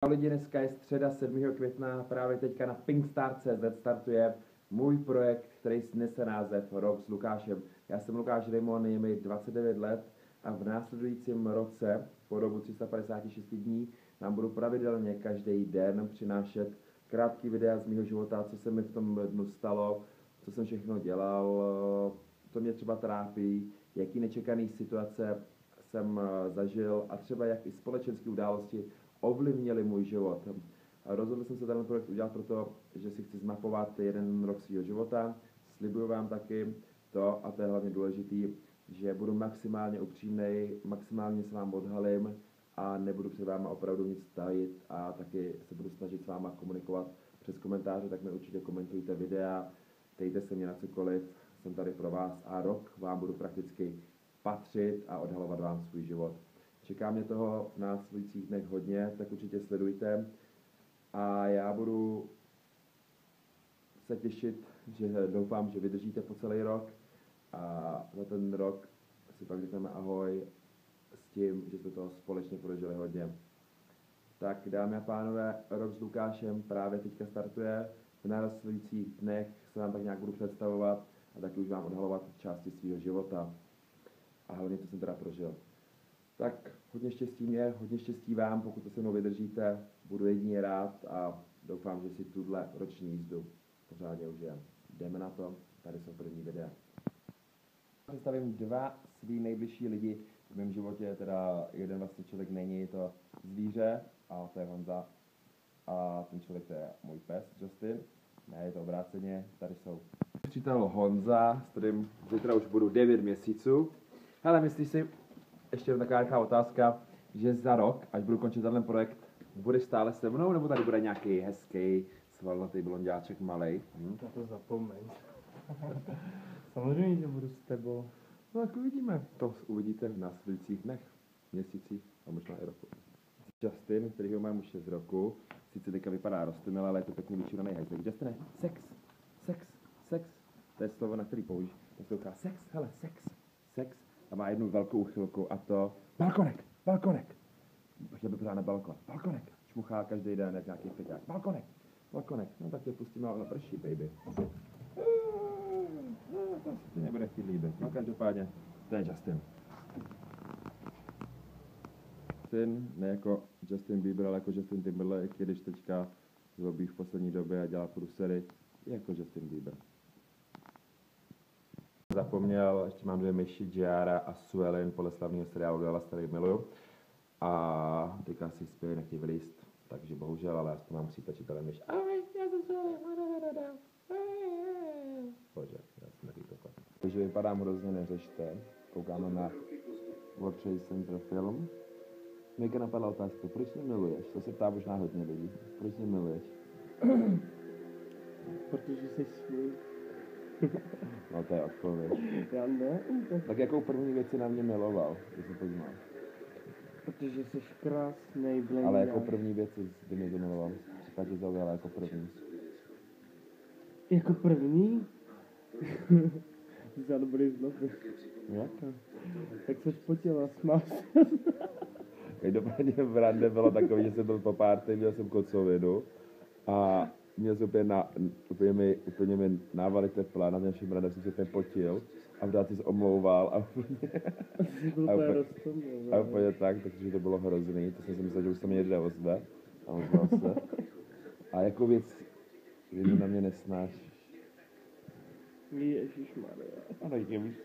Ahoj lidi, dneska je středa 7. května, právě teďka na Pinkstar.cz startuje můj projekt, který snese název Rok s Lukášem. Já jsem Lukáš Rimon, je mi 29 let a v následujícím roce, po dobu 356 dní, vám budu pravidelně každý den přinášet krátký videa z mého života, co se mi v tom dnu stalo, co jsem všechno dělal, co mě třeba trápí, jaký nečekaný situace jsem zažil a třeba jak i společenské události ovlivnili můj život. Rozhodl jsem se ten projekt udělat proto, že si chci zmapovat jeden rok svého života. Slibuju vám taky to, a to je hlavně důležitý, že budu maximálně upřímnej, maximálně se vám odhalím a nebudu před váma opravdu nic tajit a taky se budu snažit s váma komunikovat přes komentáře, tak mi určitě komentujte videa, ptejte se mě na cokoliv, jsem tady pro vás a rok vám budu prakticky patřit a odhalovat vám svůj život. Čeká mě toho v následujících dnech hodně, tak určitě sledujte. A já budu se těšit, že doufám, že vydržíte po celý rok. A za ten rok si pak řekneme ahoj s tím, že jsme toho společně prožili hodně. Tak dámy a pánové, Rok s Lukášem právě teďka startuje. V následujících dnech se vám tak nějak budu představovat a taky už vám odhalovat části svého života. A hlavně, co jsem teda prožil. Tak hodně štěstí mě, hodně štěstí vám, pokud to se mnou vydržíte, budu jedině rád a doufám, že si tuhle roční jízdu pořádně užijem. Jdeme na to, tady jsou první videa. Představím dva svý nejbližší lidi v mém životě, teda jeden vlastně člověk není, je to zvíře, a to je Honza. A ten člověk to je můj pes Justin, ne, je to obráceně, tady jsou přítel Honza, s kterým zítra už budu 9 měsíců. Hele, myslíš si, ještě taková rychlá otázka, že za rok, až budu končit tenhle projekt, budeš stále se mnou, nebo tady bude nějaký hezký, svalnatý blonďáček malej? Na to zapomeň. Samozřejmě, že budu s tebou. No tak uvidíme. To uvidíte v následujících dnech, měsících a možná i roku. Justin, kterýho mám už 6 roku, sice teďka vypadá rostomil, ale je to pěkný vyčuraný hajzlík. Justine, sex. To je slovo, na který použij. Poslouchá sex, hele, sex. A má jednu velkou uchylku a to balkonek. Chtěl by pořád na balkon. Balkonek. Čmuchá každý den jak nějaký fiťák. Balkonek. No tak tě pustíme na prší, baby. To si ti nebude chtít líbit. No každopádně, to je Justin. Justin, ne jako Justin Bieber, ale jako Justin Timberlake, když teďka zlobí v poslední době a dělá průsery, jako Justin Bieber. Zapomněl, ještě mám 2 myši, Giara a Suelin, podle slavného seriálu Duela, který miluju. A teďka si spějí, nechtějí vylíst, takže bohužel, ale aspoň mám musí tlačit ale myš. Ahoj, já jsem Suelin. Bože, já jsem taky kokot. Takže vypadám hrozně, neřešte. Koukáme na World Trade Center film. Mějka napadla otázku, proč mě miluješ? To se ptá možná hodně lidí. Proč mě miluješ? Protože jsi svůj. No to je odpověď. Já ne. Tak jakou první věc si na mě miloval, když jsi poznal? Protože jsi krásnej, blendý. Ale jako první věc jsi mě zamiloval. Říká, že zaujala jako první. Jako první? Za dobrý zloby. Jak? Tak jsi potěla, smál se. Každopádně v rande bylo takový, že jsem byl po párty, měl jsem kocovinu a měl jsem úplně mi návali tepla, na našem rande jsem se úplně potil a v dáci se omlouval a úplně tak, takže to bylo hrozný, to jsem si myslel, že už se mě někde ozve a ozval se. A jako věc, že na mě nesnáš. Ježišmarja. Ano, jak je víš.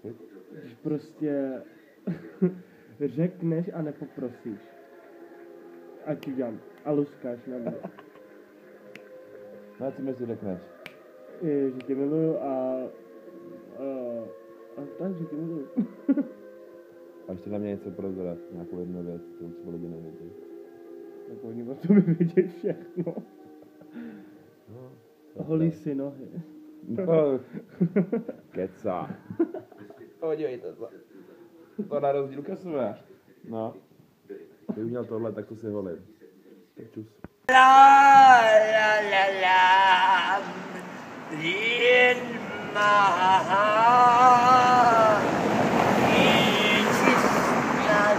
Když prostě řekneš a nepoprosíš. A ti dělám. A luskáš na mě. No a co mi si řekneš? Že tě miluju a tak, že tě miluju. A ještě na mě něco prozrat, nějakou jednu věc, kterou třeba lidi nevědí. Tak oni o tobě vědět všechno. No, Holí si nohy. No, keca. Podívejte se. To na rozdíl kasuje. No. Kdyby měl tohle, tak to si holím. Tak čus. In my heart, it's just my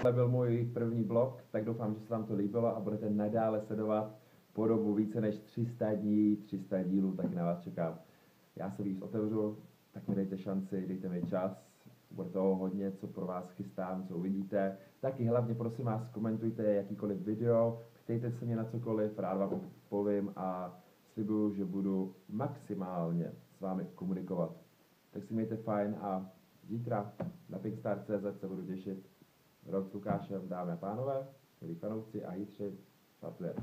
Tohle byl můj první vlog, tak doufám, že se vám to líbilo a budete nadále sledovat po dobu více než 300 dní, 300 dílů, tak na vás čekám. Já se víc otevřu, tak mi dejte šanci, dejte mi čas, bude toho hodně, co pro vás chystám, co uvidíte. Taky hlavně prosím vás, komentujte jakýkoliv video, ptejte se mě na cokoliv, rád vám povím a slibuju, že budu maximálně s vámi komunikovat. Tak si mějte fajn a zítra na pingstar.cz se budu těšit. Rok s Lukášem, dámy a pánové, milí fanoušci a jítři, startuje.